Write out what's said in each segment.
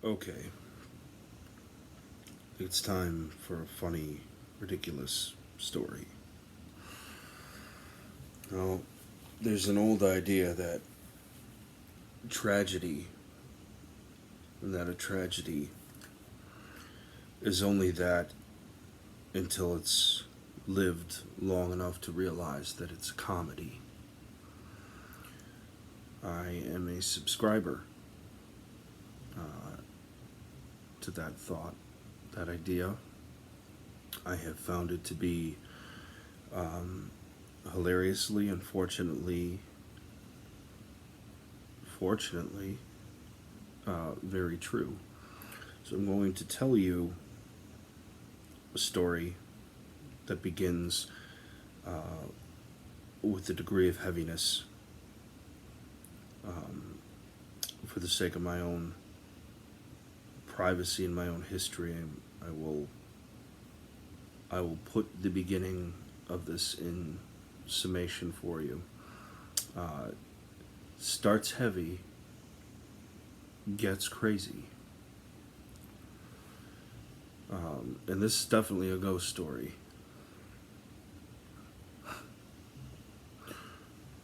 Okay, it's time for a funny, ridiculous story. Now, there's an old idea tragedy, that a tragedy is only that until it's lived long enough to realize that it's a comedy. I am a subscriber uh, to that thought, that idea. I have found it to be um, hilariously, unfortunately, fortunately, very true. So I'm going to tell you a story that begins uh, with a degree of heaviness. Um, for the sake of my own privacy and my own history, I will I will put the beginning of this in summation for you. Uh, Starts heavy, gets crazy, and this is definitely a ghost story.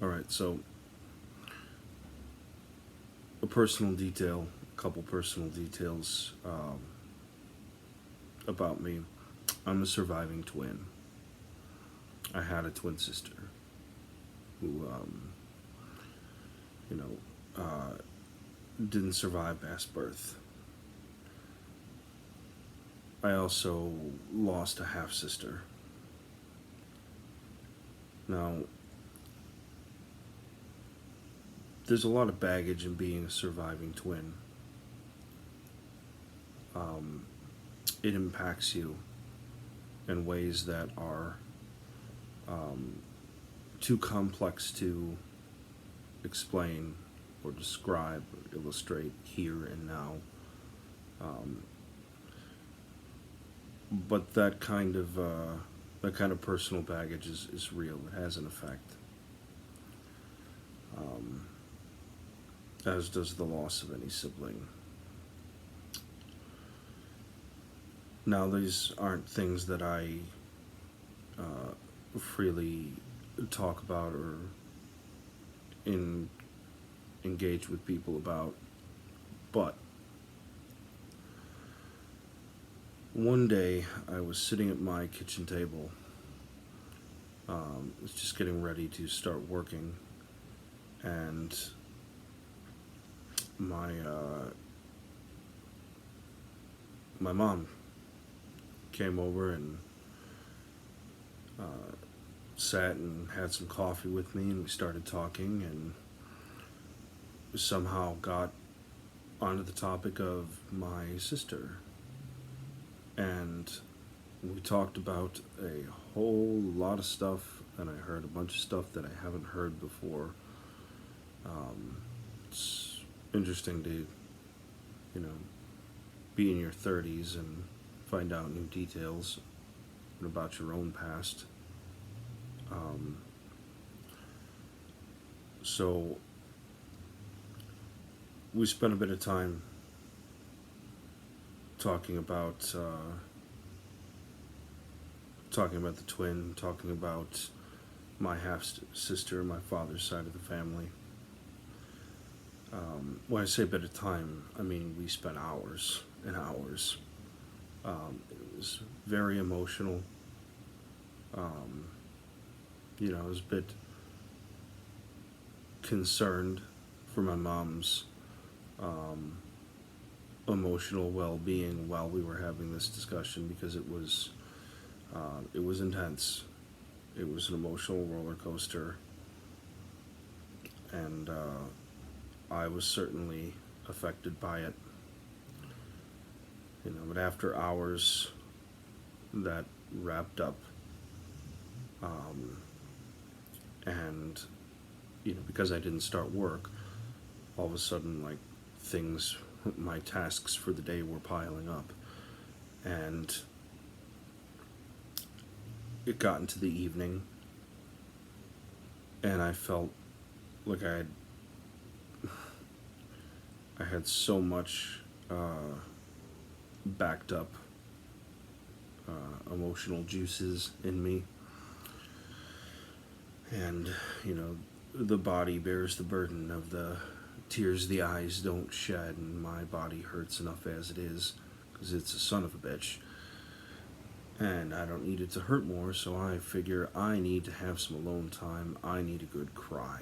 All right, so a personal detail, a couple personal details about me. I'm a surviving twin. I had a twin sister who, you know, didn't survive past birth. I also lost a half sister. Now, there's a lot of baggage in being a surviving twin. Um, it impacts you in ways that are um, too complex to explain or describe or illustrate here and now. Um, but that kind of personal baggage is real. It has an effect, um, as does the loss of any sibling. Now, these aren't things that I freely talk about or in, engage with people about, but one day I was sitting at my kitchen table. I was just getting ready to start working, and my mom came over and uh, sat and had some coffee with me, and we started talking, and somehow got onto the topic of my sister, and we talked about a whole lot of stuff, and I heard a bunch of stuff that I haven't heard before. It's interesting to, you know, be in your 30s and find out new details about your own past. Um, so we spent a bit of time talking about the twin, talking about my half sister, my father's side of the family. When I say a bit of time, I mean we spent hours and hours. It was very emotional. Um, I was a bit concerned for my mom's um, emotional well-being while we were having this discussion because it was intense. It was an emotional roller coaster, and I was certainly affected by it. But after hours, that wrapped up, um, and because I didn't start work, all of a sudden, like things, my tasks for the day were piling up, and it got into the evening, and I felt like I had so much backed up emotional juices in me. And, you know, the body bears the burden of the tears the eyes don't shed, and my body hurts enough as it is, because it's a son of a bitch. And I don't need it to hurt more, so I figure I need to have some alone time. I need a good cry.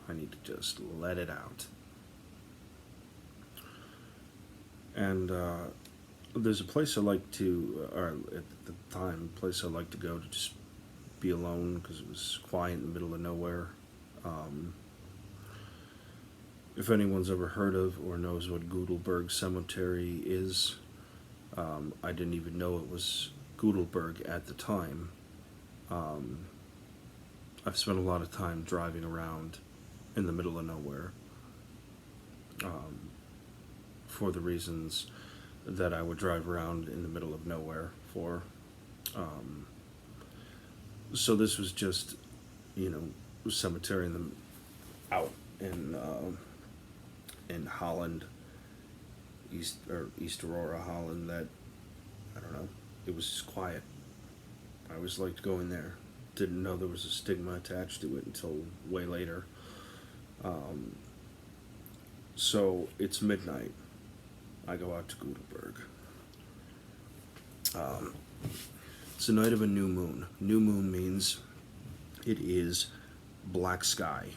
I need to just let it out. And there's a place I like to, or at the time, a place I like to go to just be alone, because it was quiet in the middle of nowhere. If anyone's ever heard of or knows what Gudelberg Cemetery is, I didn't even know it was Gudelberg at the time. I've spent a lot of time driving around in the middle of nowhere for the reasons that I would drive around in the middle of nowhere for. So this was just, you know, a cemetery out in Holland, East Aurora, Holland. That, I don't know, it was just quiet. I always liked going there. Didn't know there was a stigma attached to it until way later. So it's midnight. I go out to Gudelberg. It's the night of a new moon. New moon means it is black sky.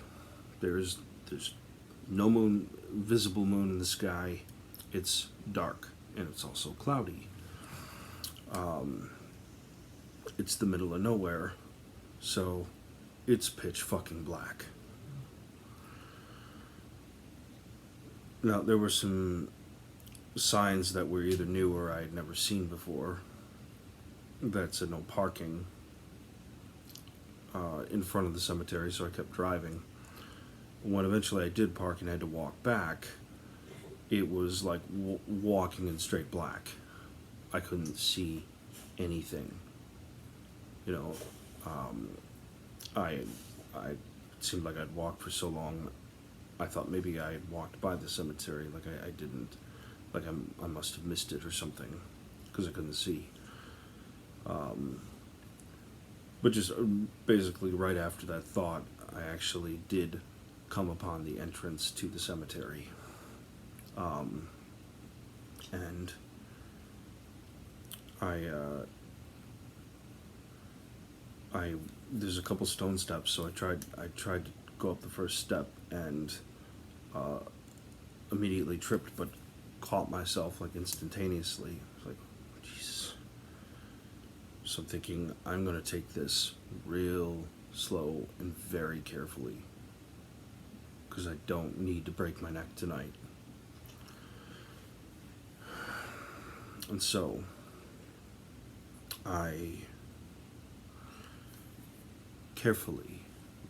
There's no moon, visible moon in the sky. It's dark, and it's also cloudy. It's the middle of nowhere, so it's pitch fucking black. Now, there were some signs that were either new or I had never seen before that said no parking in front of the cemetery, so I kept driving. When eventually I did park and had to walk back, it was like walking in straight black. I couldn't see anything. You know, it seemed like I'd walked for so long. I thought maybe I had walked by the cemetery, like I didn't, like I must have missed it or something, because I couldn't see. But just basically right after that thought, I actually did come upon the entrance to the cemetery. And there's a couple stone steps, so I tried to go up the first step and immediately tripped, but caught myself like instantaneously. I was like, Jesus. So I'm thinking, I'm going to take this real slow and very carefully, because I don't need to break my neck tonight. And so I carefully,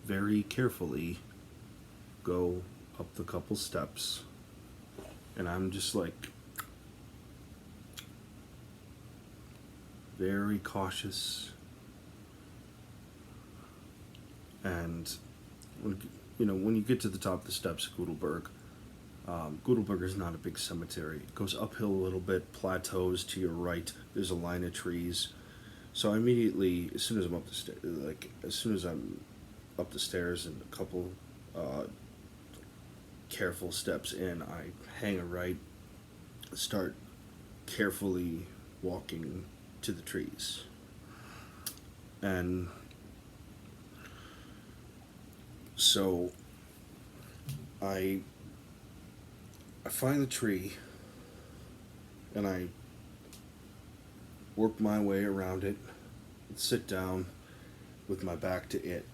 very carefully, go up the couple steps, and I'm just like very cautious. And when you get to the top of the steps at Gudelberg, Gudelberg is not a big cemetery. It goes uphill a little bit, plateaus to your right. There's a line of trees. So I immediately, as soon as I'm up the stairs and a couple careful steps in, I hang a right, start carefully walking to the trees. And so I find the tree, and I work my way around it and sit down with my back to it.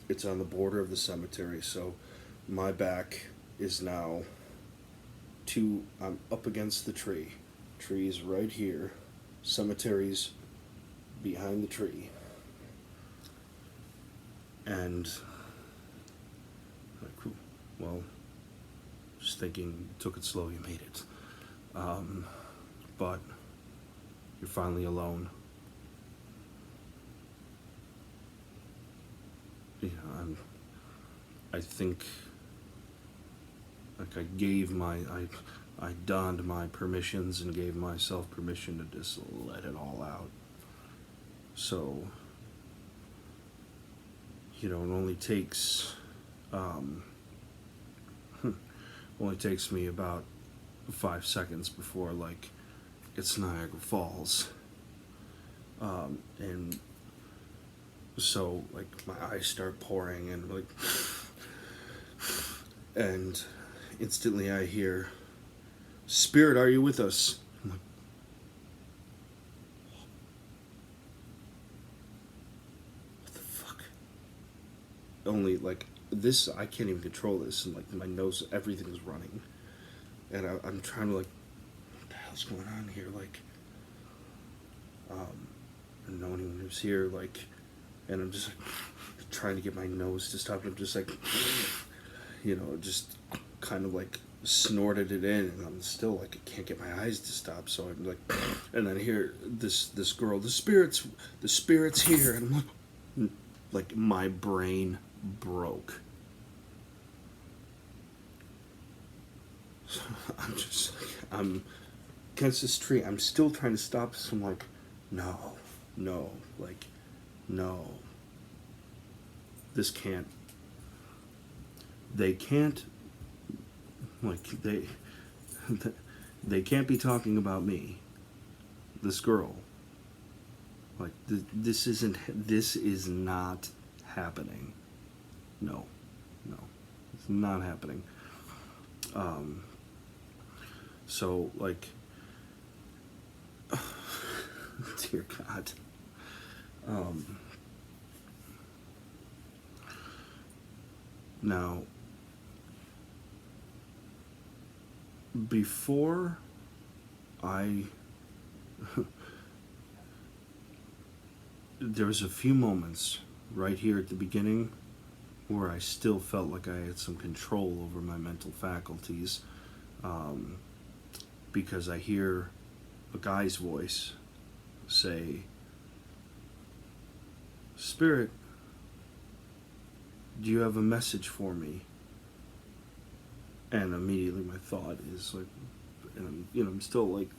It's on the border of the cemetery, so my back is now I'm up against the tree. Tree's right here, cemetery's behind the tree. And like, cool. Well, just thinking, took it slow, you made it. But you're finally alone. I think like I donned my permissions and gave myself permission to just let it all out. So, it um, only takes me about 5 seconds before like it's Niagara Falls, and so like my eyes start pouring and like, and instantly I hear, "Spirit, are you with us?" I'm like, what the fuck? Only like this, I can't even control this, and like my nose, everything is running, and I'm trying to like, what the hell's going on here? Like, and no one was here, like, and I'm just like trying to get my nose to stop. And I'm just like, just kind of like snorted it in, and I'm still like I can't get my eyes to stop. So I'm like, and then I hear this girl, the spirits here, and I'm like my brain broke. So I'm just like I'm against this tree. I'm still trying to stop this. I'm like, no, no, like, no. This can't. They can't. Like they can't be talking about me. This girl. Like this isn't. This is not happening. No, no, it's not happening. Um. So like, dear God. Um. Now, before I there was a few moments right here at the beginning where I still felt like I had some control over my mental faculties, um, because I hear a guy's voice say, "Spirit, do you have a message for me?" And immediately my thought is like, and I'm still like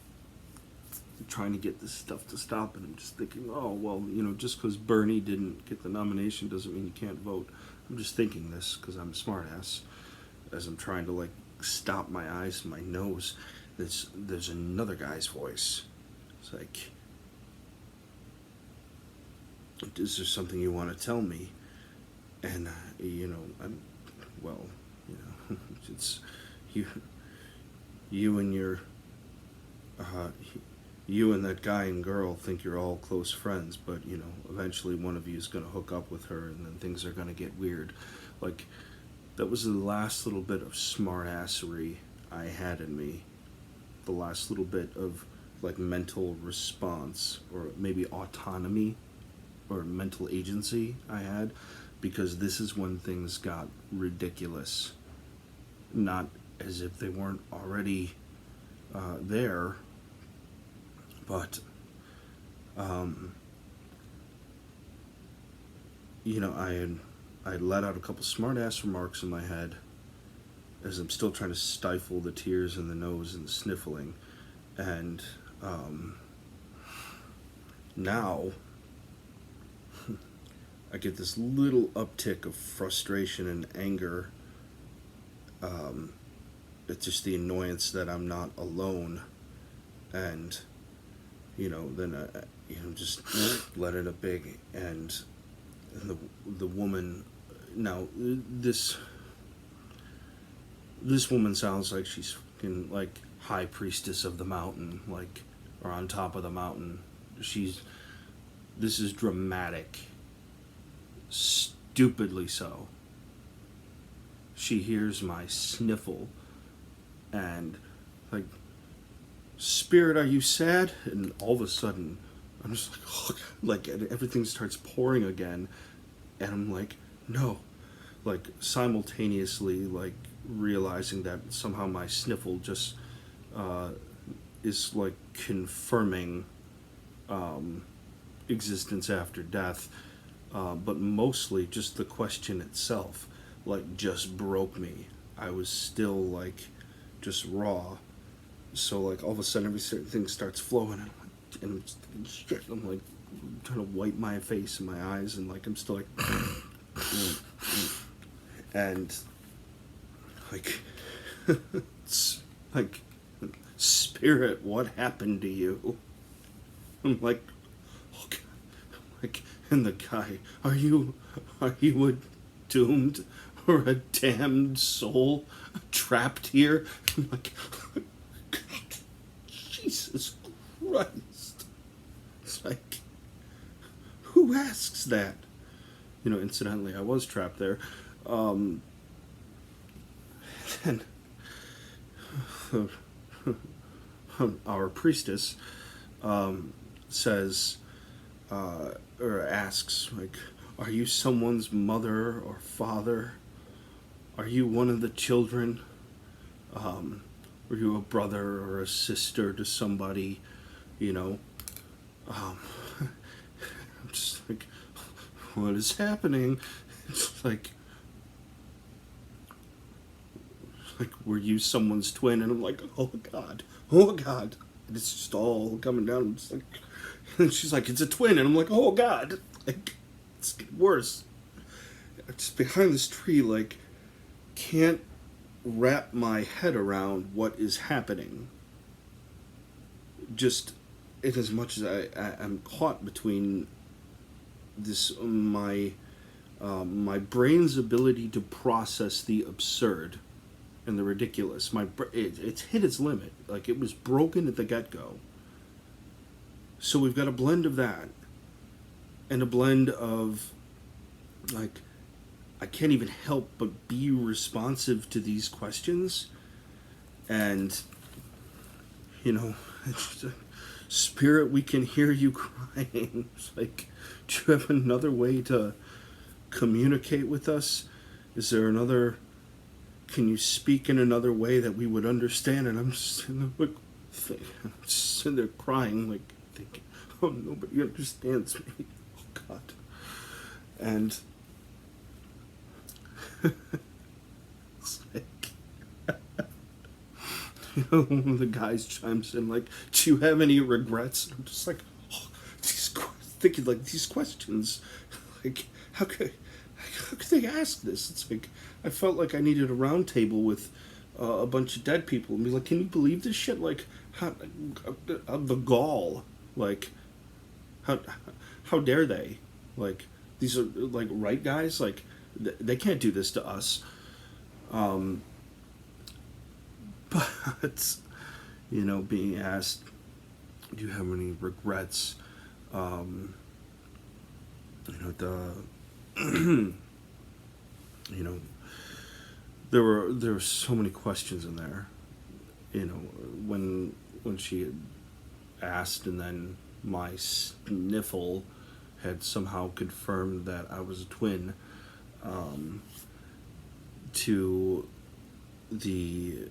trying to get this stuff to stop, and I'm just thinking, oh well, just because Bernie didn't get the nomination doesn't mean you can't vote. I'm just thinking this because I'm a smartass, as I'm trying to like stop my eyes and my nose. There's another guy's voice. It's like, is there something you want to tell me? And I'm, well, it's you, you and your, uh, you and that guy and girl think you're all close friends, but eventually one of you is going to hook up with her, and then things are going to get weird. Like, that was the last little bit of smartassery I had in me. The last little bit of like mental response, or maybe autonomy, or mental agency I had, because this is when things got ridiculous. Not as if they weren't already there, but I let out a couple smart-ass remarks in my head as I'm still trying to stifle the tears in the nose and the sniffling, and now I get this little uptick of frustration and anger. It's just the annoyance that I'm not alone, and then just let it a big, and the woman. Now this woman sounds like she's fucking like high priestess of the mountain, like, or on top of the mountain. This is dramatic, stupidly so. She hears my sniffle and like, "Spirit, are you sad?" And all of a sudden I'm just like, oh, like everything starts pouring again, and I'm like, no, like simultaneously like realizing that somehow my sniffle just is like confirming existence after death, but mostly just the question itself like just broke me. I was still like just raw. So like all of a sudden everything starts flowing, and shit, I'm like trying to wipe my face and my eyes, and like I'm still like, and like, it's like, spirit, what happened to you? I'm like, oh God. Like, and the guy, are you a doomed or a damned soul trapped here? I'm like, God, Jesus Christ. It's like, who asks that? Incidentally, I was trapped there. Um, and our priestess says, or asks, like, are you someone's mother or father? Are you one of the children? Were you a brother or a sister to somebody? You know, um, I'm just like, what is happening? It's like, were you someone's twin? And I'm like, oh God, oh God. And it's just all coming down. I'm just like, and she's like, it's a twin. And I'm like, oh God. Like, it's getting worse. Just behind this tree, like, can't wrap my head around what is happening. Just in as much as I'm caught between this, my brain's ability to process the absurd and the ridiculous. It's hit its limit. Like, it was broken at the get go. So we've got a blend of that, and a blend of, like, I can't even help but be responsive to these questions, and it's just, spirit, we can hear you crying. It's like, do you have another way to communicate with us? Is there another? Can you speak in another way that we would understand? And I'm just sitting there, like, I'm just sitting there crying, like, thinking, oh, nobody understands me. Oh God. And it's like, one of the guys chimes in, like, do you have any regrets? And I'm just like, oh, thinking, like, these questions, like, how could they ask this? It's like, I felt like I needed a round table with a bunch of dead people and be like, can you believe this shit? Like, how, the gall, like, how dare they? Like, these are, like, right guys? Like, they can't do this to us. But, being asked, do you have any regrets? The, there were so many questions in there. When she had asked, and then my sniffle had somehow confirmed that I was a twin, to the,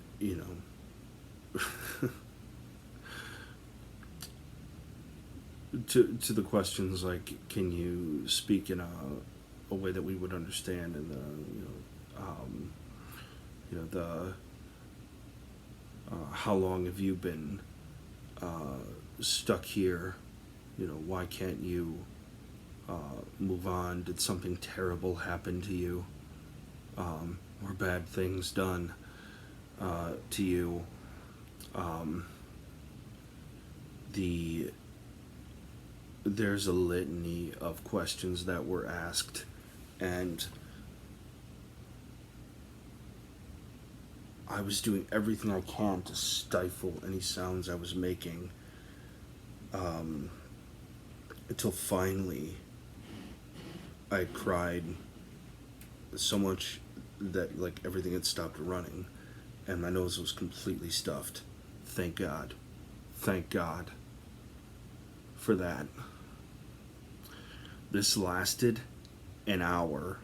to the questions like, can you speak in a way that we would understand, and the how long have you been stuck here? Why can't you move on? Did something terrible happen to you? Or bad things done to you? There's a litany of questions that were asked, and I was doing everything I can to stifle any sounds I was making, until finally I cried so much that, like, everything had stopped running and my nose was completely stuffed. Thank God. Thank God for that. This lasted an hour.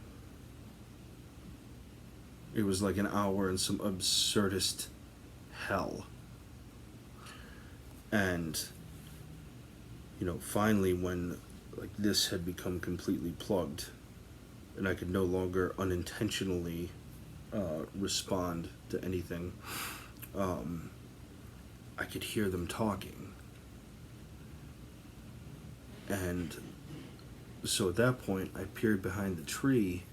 It was like an hour in some absurdist hell. And, finally, when, like, this had become completely plugged and I could no longer unintentionally respond to anything. I could hear them talking. And so at that point, I peered behind the tree,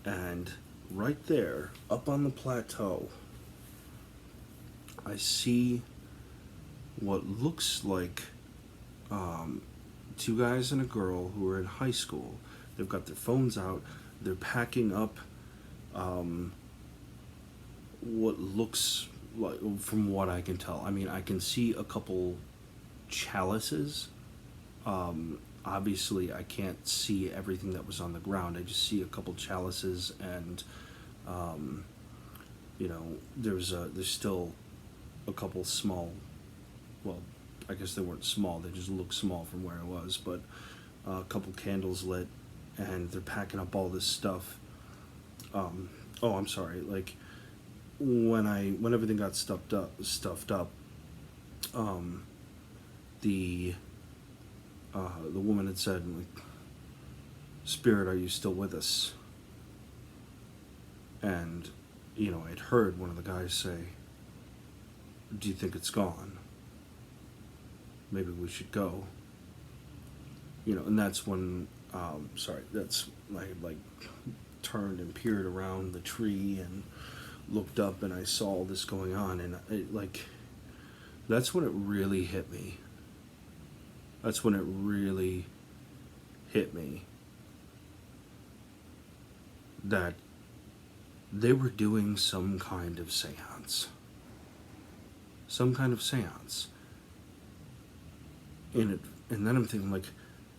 and right there, up on the plateau, I see what looks like two guys and a girl who are in high school. They've got their phones out. They're packing up what looks like, from what I can tell. I mean, I can see a couple chalices. Obviously, I can't see everything that was on the ground. I just see a couple chalices, and there's still a couple small. Well, I guess they weren't small. They just looked small from where I was, but a couple candles lit, and they're packing up all this stuff. Oh, I'm sorry. Like when everything got stuffed up, the woman had said, like, "Spirit, are you still with us?" And I'd heard one of the guys say, "Do you think it's gone? Maybe we should go." And that's when, that's I like turned and peered around the tree and looked up, and I saw all this going on, and that's when it really hit me. That's when it really hit me that they were doing some kind of seance. Some kind of seance. And then I'm thinking, like,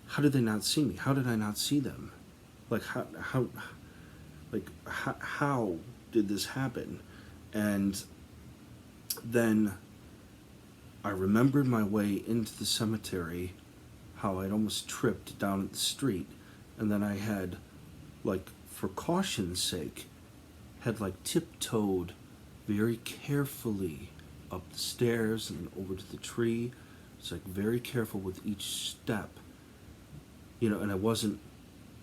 how did they not see me? How did I not see them? Like, how did this happen? And then I remembered my way into the cemetery, how I'd almost tripped down at the street, and then I had, like, for caution's sake, had, like, tiptoed very carefully up the stairs and over to the tree. It's like very careful with each step, and I wasn't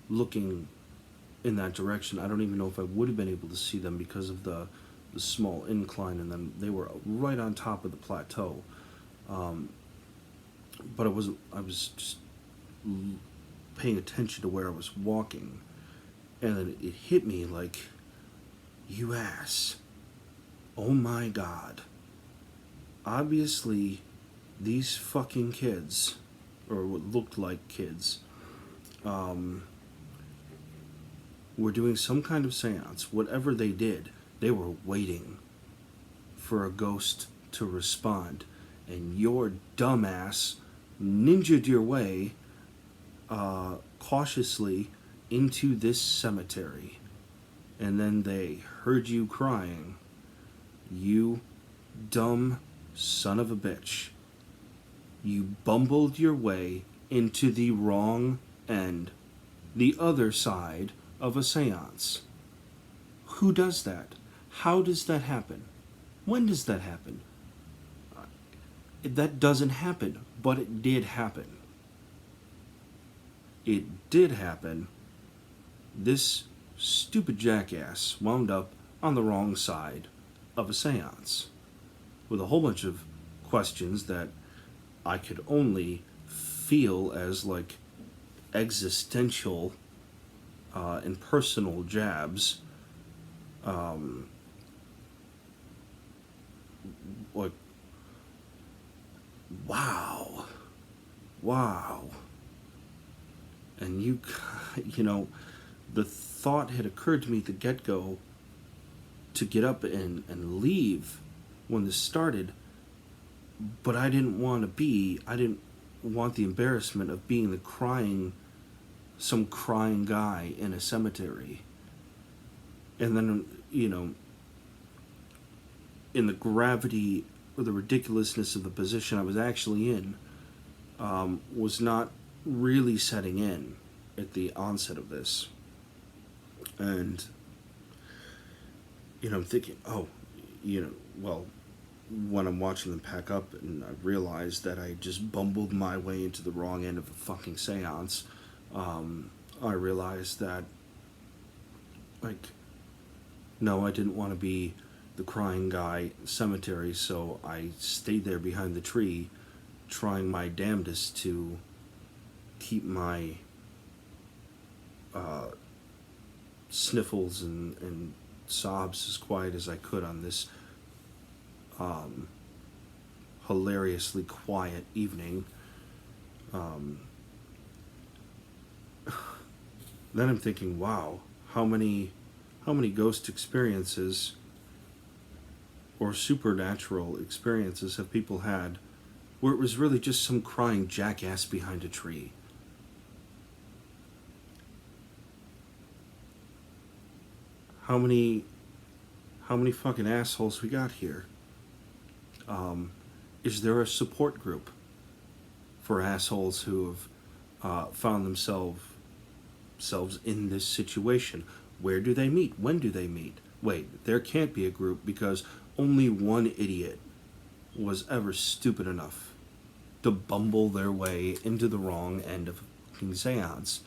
looking in that direction. I don't even know if I would have been able to see them because of the small incline, and then they were right on top of the plateau. But I was just paying attention to where I was walking, and then it hit me like, you ass. Oh my God. Obviously, these fucking kids, or what looked like kids, were doing some kind of seance. Whatever they did, they were waiting for a ghost to respond. And your dumbass ninja'd your way cautiously into this cemetery. And then they heard you crying. You dumb son of a bitch. You bumbled your way into the wrong end, the other side of a seance. Who does that? How does that happen? When does that happen? That doesn't happen, but it did happen. It did happen. This stupid jackass wound up on the wrong side of a seance with a whole bunch of questions that I could only feel as like existential and personal jabs. Like, wow. And the thought had occurred to me at the get-go to get up and leave when this started, but I didn't want the embarrassment of being some crying guy in a cemetery. And then, in the gravity or the ridiculousness of the position I was actually in, was not really setting in at the onset of this. And, I'm thinking, when I'm watching them pack up and I realized that I just bumbled my way into the wrong end of a fucking seance, I realized that, like, No, I didn't want to be the crying guy in the cemetery, so I stayed there behind the tree, trying my damnedest to keep my uh, sniffles and sobs as quiet as I could on this um, hilariously quiet evening. Um, then I'm thinking, wow, how many ghost experiences or supernatural experiences have people had where it was really just some crying jackass behind a tree? How many fucking assholes we got here? Um, is there a support group for assholes who have found themselves in this situation? Where do they meet? When do they meet? Wait, there can't be a group because only one idiot was ever stupid enough to bumble their way into the wrong end of a fucking seance.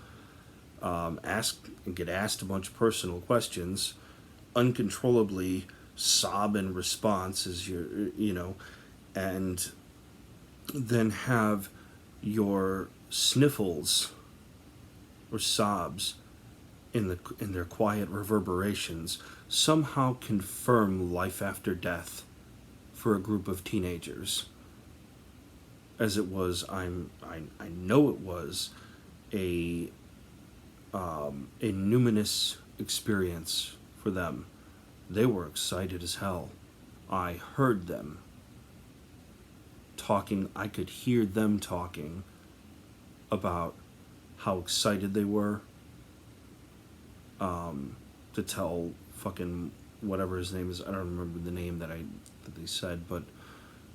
Get asked a bunch of personal questions, uncontrollably sob in response as and then have your sniffles or sobs in their quiet reverberations somehow confirm life after death for a group of teenagers, as it was. I know it was a numinous experience for them. They were excited as hell. I heard them talking. I could hear them talking about how excited they were to tell fucking whatever his name is. I don't remember the name that they said, but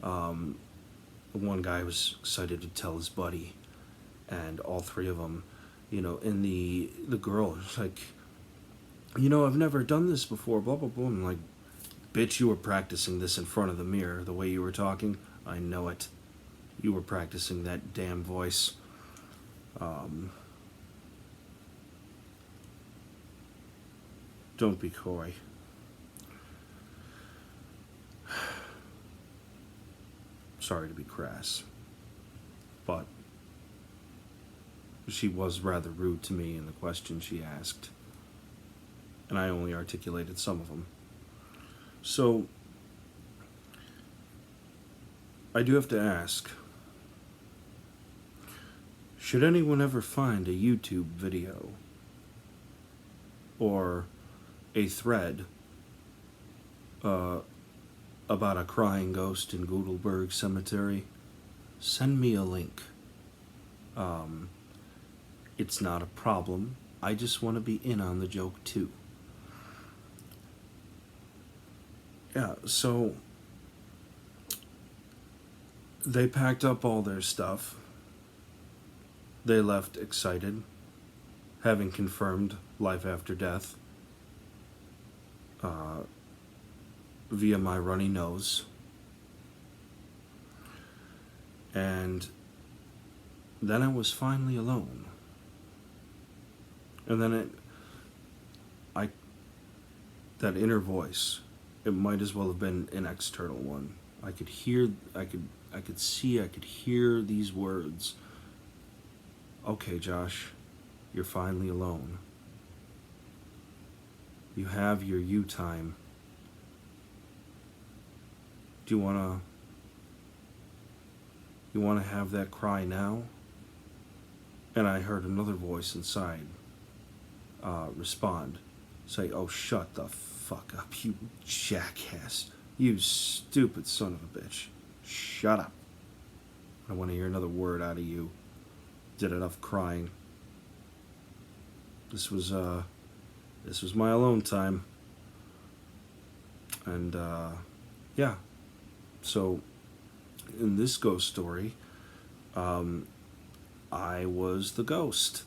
one guy was excited to tell his buddy, and all three of them, and the girl was like, I've never done this before, blah blah blah. I'm like, bitch, you were practicing this in front of the mirror the way you were talking. I know it. You were practicing that damn voice. Don't be coy. Sorry to be crass, but she was rather rude to me in the questions she asked, and I only articulated some of them. So, I do have to ask, should anyone ever find a YouTube video or a thread about a crying ghost in Gudelberg Cemetery, send me a link. It's not a problem. I just want to be in on the joke too. Yeah, so they packed up all their stuff. They left excited, having confirmed life after death via my runny nose. And then I was finally alone. And then that inner voice, it might as well have been an external one. I could hear, I could see, I could hear these words. Okay, Josh, you're finally alone. You have your you time. Do you wanna have that cry now? And I heard another voice inside respond, say, "Oh, shut the fuck up, you jackass. You stupid son of a bitch. Shut up. I want to hear another word out of you. Did enough crying." This was my alone time. And yeah. So in this ghost story, I was the ghost.